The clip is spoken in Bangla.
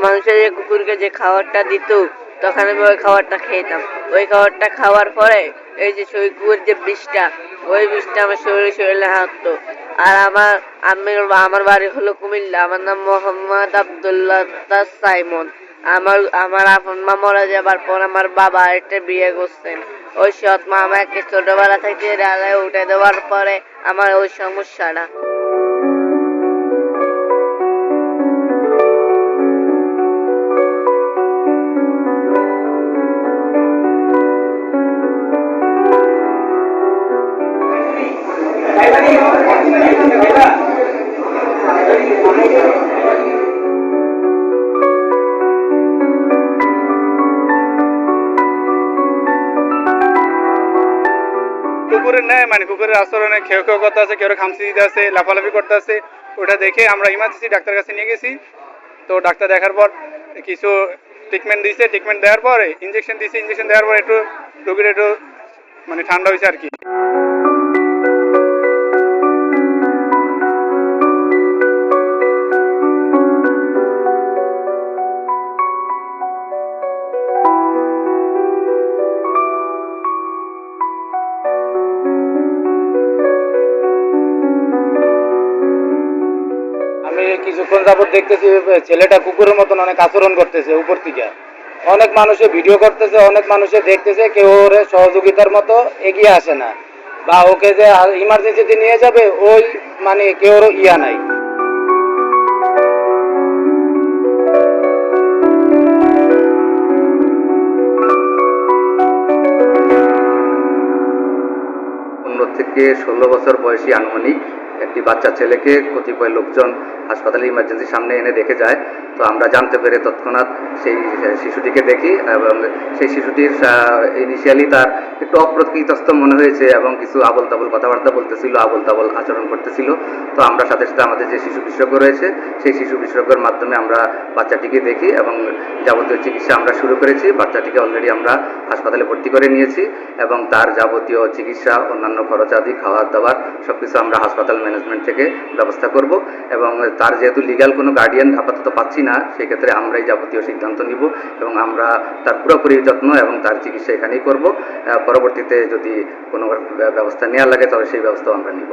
মানুষের যে কুকুরকে যে খাবারটা দিত, তখন আমি ওই খাবারটা খেতাম। ওই খাবারটা খাওয়ার পরে এই যে সেই কুকুরের যে বিষটা, ওই বিষটা আমার শরীরে হাঁটতো। আর আমার বাড়ি হলো কুমিল্লা। আমার নাম মোহাম্মদ আব্দুল্লাহ সাইমন। আমার আপন মা মারা যাবার পর আমার বাবা একটা বিয়ে করছেন। ওই সৎ মা আমাকে ছোটবেলা থেকে ডালায় উঠে দেওয়ার পরে আমার ওই সমস্যাটা। কুকুরের নেয় কুকুরের আচরণে কেউ কেউ করতে আছে, কেউ খামচি দিতে আছে, লাফালাফি করতে আছে। ওটা দেখে আমরা ইমার্জেন্সি ডাক্তার কাছে নিয়ে গেছি। তো ডাক্তার দেখার পর কিছু ট্রিটমেন্ট দিয়েছে। ট্রিটমেন্ট দেওয়ার পরে ইঞ্জেকশন দিয়েছে। ইঞ্জেকশন দেওয়ার পর একটু রোগীর একটু ঠান্ডা হয়েছে আর কি। আমি কিছুক্ষণ যাবত দেখতেছি ছেলেটা কুকুরের মতন অনেক আচরণ করতেছে উপর থেকে। অনেক মানুষে ভিডিও করতেছে, অনেক মানুষে দেখতেছে, কেউ ওর সহযোগিতার মতো এগিয়ে আসে না, বা ওকে যে ইমার্জেন্সিতে নিয়ে যাবে ওই কেউ ইয়া নাই। থেকে 16 বছর বয়সী আনুমানিক একটি বাচ্চা ছেলেকে কতিপয় লোকজন হাসপাতালে ইমার্জেন্সির সামনে এনে রেখে যায়। তো আমরা জানতে পেরে তৎক্ষণাৎ সেই শিশুটিকে দেখি এবং সেই শিশুটির ইনিশিয়ালি তার একটু অপ্রকৃতস্থ মনে হয়েছে এবং কিছু আবল তাবল কথাবার্তা বলতেছিল, আবল তাবল আচরণ করতেছিল। তো আমরা সাথে সাথে আমাদের যে শিশু বিশেষজ্ঞ রয়েছে সেই শিশু বিশেষজ্ঞের মাধ্যমে আমরা বাচ্চাটিকে দেখি এবং যাবতীয় চিকিৎসা আমরা শুরু করেছি। বাচ্চাটিকে অলরেডি আমরা হাসপাতালে ভর্তি করে নিয়েছি এবং তার যাবতীয় চিকিৎসা, অন্যান্য খরচাদি, খাওয়ার দাওয়ার সবকিছু আমরা হাসপাতাল ম্যানেজমেন্ট থেকে ব্যবস্থা করব। এবং তার যেহেতু লিগ্যাল কোনো গার্ডিয়ান আপাতত পাচ্ছি না, সেক্ষেত্রে আমরাই যাবতীয় সিদ্ধান্ত নিব এবং আমরা তার পুরোপুরি যত্ন এবং তার চিকিৎসা এখানেই করব। পরবর্তীতে যদি কোনো ব্যবস্থা নেওয়া লাগে তবে সেই ব্যবস্থাও আমরা নিব।